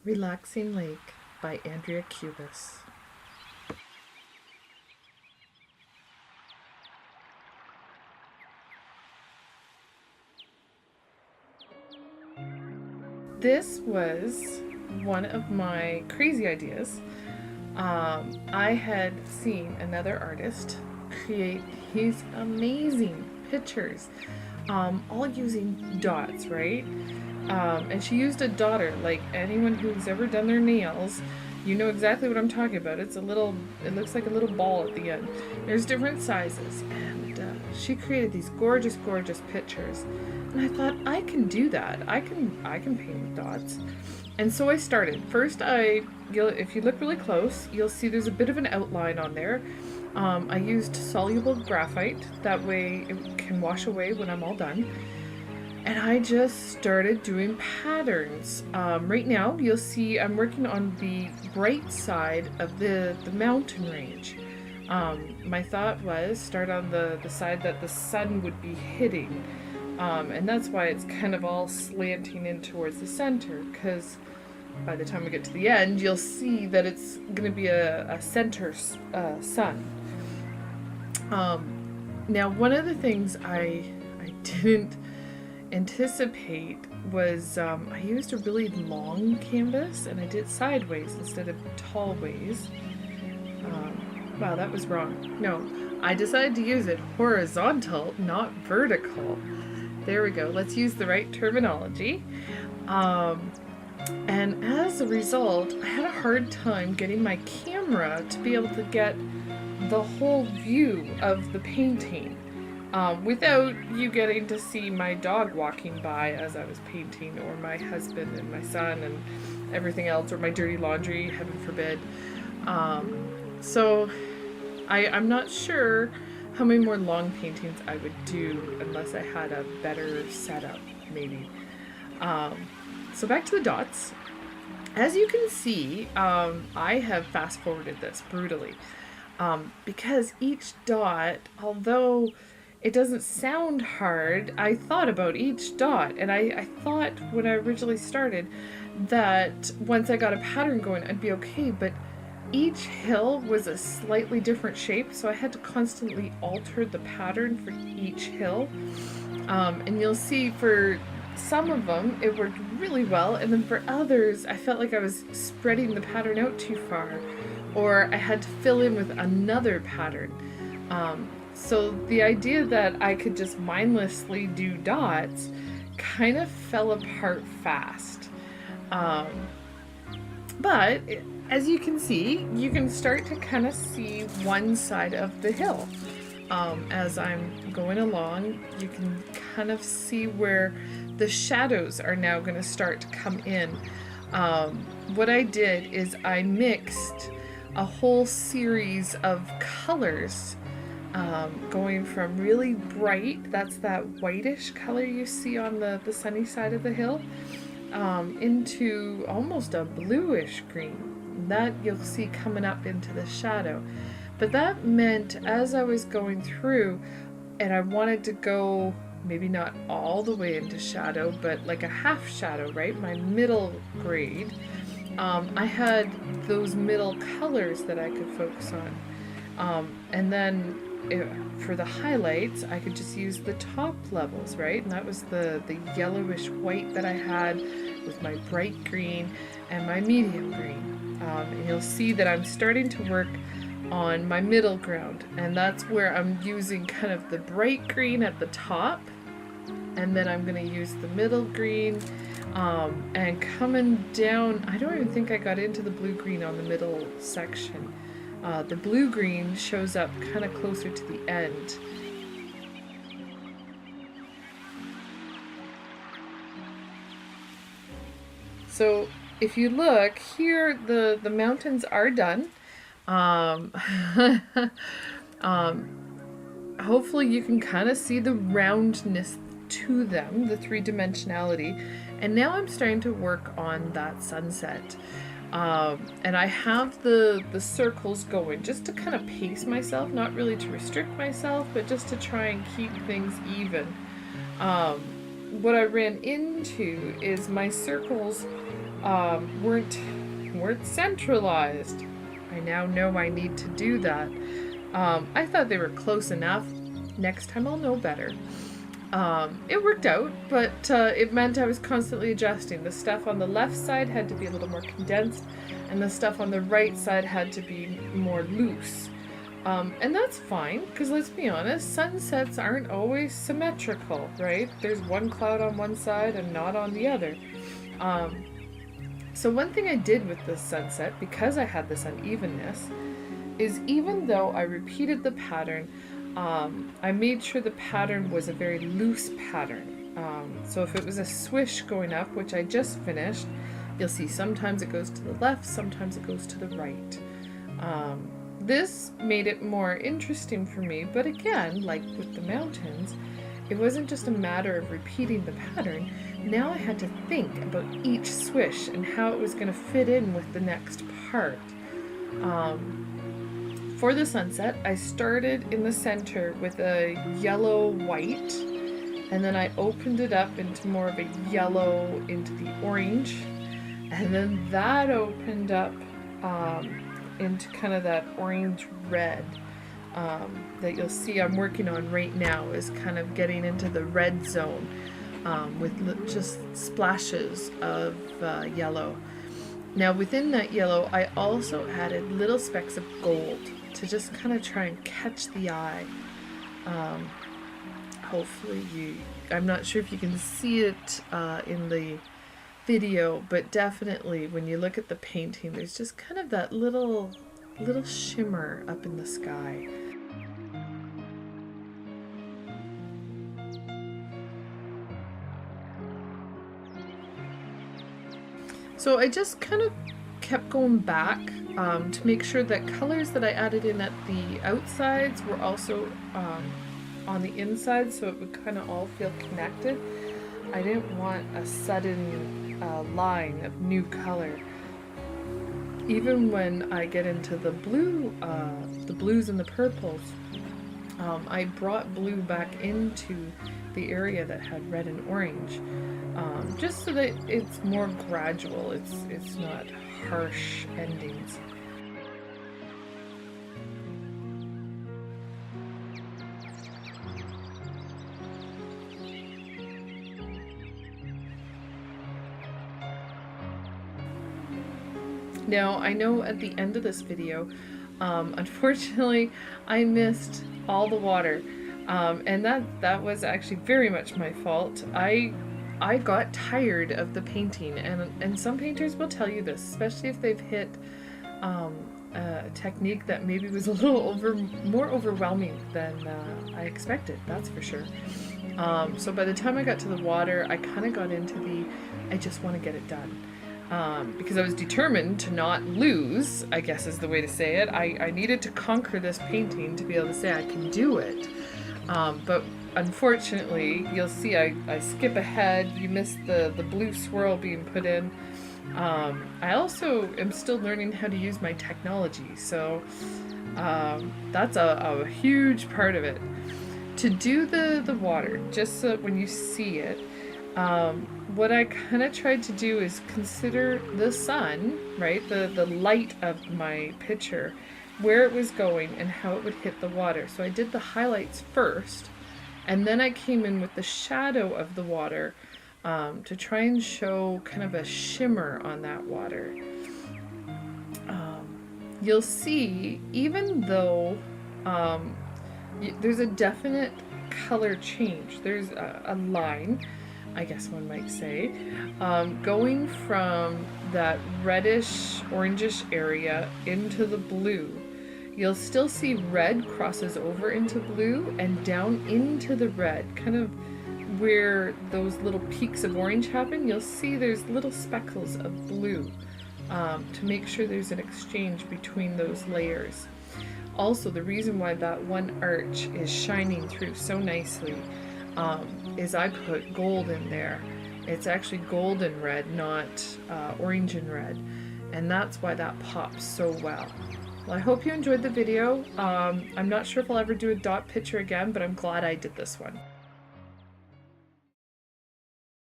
Relaxing Lake by Andrea Cubis. This was one of my crazy ideas. I had seen another artist create these amazing pictures, all using dots, right? And she used a daughter. Like anyone who's ever done their nails, you know exactly what I'm talking about. It looks like a little ball at the end. There's different sizes, and she created these gorgeous, gorgeous pictures. And I thought, I can do that. I can paint with dots. And so I started. First, if you look really close, you'll see there's a bit of an outline on there. I used soluble graphite. That way it can wash away when I'm all done. And I just started doing patterns. Right now, you'll see I'm working on the bright side of the mountain range. My thought was start on the side that the sun would be hitting. And that's why it's kind of all slanting in towards the center, because by the time we get to the end, you'll see that it's going to be a center sun. Now, one of the things I didn't anticipate was I used a really long canvas and I did sideways instead of tall ways. Wow, that was wrong. No, I decided to use it horizontal, not vertical. There we go. Let's use the right terminology. And as a result, I had a hard time getting my camera to be able to get the whole view of the painting without you getting to see my dog walking by as I was painting, or my husband and my son and everything else, or my dirty laundry, heaven forbid. So I'm not sure how many more long paintings I would do unless I had a better setup, maybe. So back to the dots. As you can see, I have fast forwarded this brutally because each dot, although it doesn't sound hard, I thought about each dot, and I thought when I originally started that once I got a pattern going, I'd be okay, but each hill was a slightly different shape, so I had to constantly alter the pattern for each hill. And you'll see for some of them it worked really well, and then for others I felt like I was spreading the pattern out too far, or I had to fill in with another pattern. So the idea that I could just mindlessly do dots kind of fell apart fast. But as you can see, you can start to kind of see one side of the hill. As I'm going along, you can kind of see where the shadows are now going to start to come in. What I did is I mixed a whole series of colors, going from really bright, that's that whitish color you see on the sunny side of the hill, into almost a bluish green. That you'll see coming up into the shadow. But that meant as I was going through, and I wanted to go maybe not all the way into shadow, but like a half shadow, right? My middle grade. I had those middle colors that I could focus on. And then for the highlights, I could just use the top levels, right? And that was the yellowish white that I had with my bright green and my medium green. And you'll see that I'm starting to work on my middle ground, and that's where I'm using kind of the bright green at the top, and then I'm going to use the middle green, and coming down, I don't even think I got into the blue-green on the middle section. The blue-green shows up kind of closer to the end. So if you look here, the mountains are done. Hopefully you can kind of see the roundness to them, the three-dimensionality. And now I'm starting to work on that sunset. And I have the circles going just to kind of pace myself, not really to restrict myself, but just to try and keep things even. What I ran into is my circles weren't centralized. I now know I need to do that. I thought they were close enough. Next time I'll know better. It worked out, but it meant I was constantly adjusting. The stuff on the left side had to be a little more condensed, and the stuff on the right side had to be more loose. And that's fine, because let's be honest, sunsets aren't always symmetrical, right? There's one cloud on one side and not on the other. So one thing I did with this sunset, because I had this unevenness, is even though I repeated the pattern, I made sure the pattern was a very loose pattern. So if it was a swish going up, which I just finished, you'll see sometimes it goes to the left, sometimes it goes to the right. This made it more interesting for me, but again, like with the mountains, it wasn't just a matter of repeating the pattern. Now I had to think about each swish and how it was going to fit in with the next part. For the sunset, I started in the center with a yellow-white, and then I opened it up into more of a yellow into the orange, and then that opened up into kind of that orange-red that you'll see I'm working on right now, is kind of getting into the red zone with just splashes of yellow. Now within that yellow, I also added little specks of gold to just kind of try and catch the eye. Hopefully I'm not sure if you can see it in the video, but definitely when you look at the painting, there's just kind of that little shimmer up in the sky. So I just kind of kept going back to make sure that colors that I added in at the outsides were also on the inside, so it would kind of all feel connected. I didn't want a sudden line of new color. Even when I get into the blue, the blues and the purples, I brought blue back into the area that had red and orange, just so that it's more gradual. It's not harsh endings. Now, I know at the end of this video, unfortunately, I missed all the water, and that was actually very much my fault. I got tired of the painting, and some painters will tell you this, especially if they've hit a technique that maybe was a little more overwhelming than I expected, that's for sure. So by the time I got to the water, I kind of got into I just want to get it done. Because I was determined to not lose, I guess is the way to say it. I needed to conquer this painting to be able to say I can do it. But unfortunately, you'll see I skip ahead. You miss the blue swirl being put in. I also am still learning how to use my technology, so that's a huge part of it. To do the water, just so when you see it, what I kind of tried to do is consider the sun, right, the light of my picture, where it was going and how it would hit the water. So I did the highlights first, and then I came in with the shadow of the water to try and show kind of a shimmer on that water. You'll see, even though there's a definite color change, there's a line, I guess one might say, going from that reddish, orangish area into the blue. You'll still see red crosses over into blue and down into the red, kind of where those little peaks of orange happen. You'll see there's little speckles of blue to make sure there's an exchange between those layers. Also, the reason why that one arch is shining through so nicely is I put gold in there. It's actually golden red, not orange and red, and that's why that pops so well. Well, I hope you enjoyed the video. I'm not sure if I'll ever do a dot picture again, but I'm glad I did this one.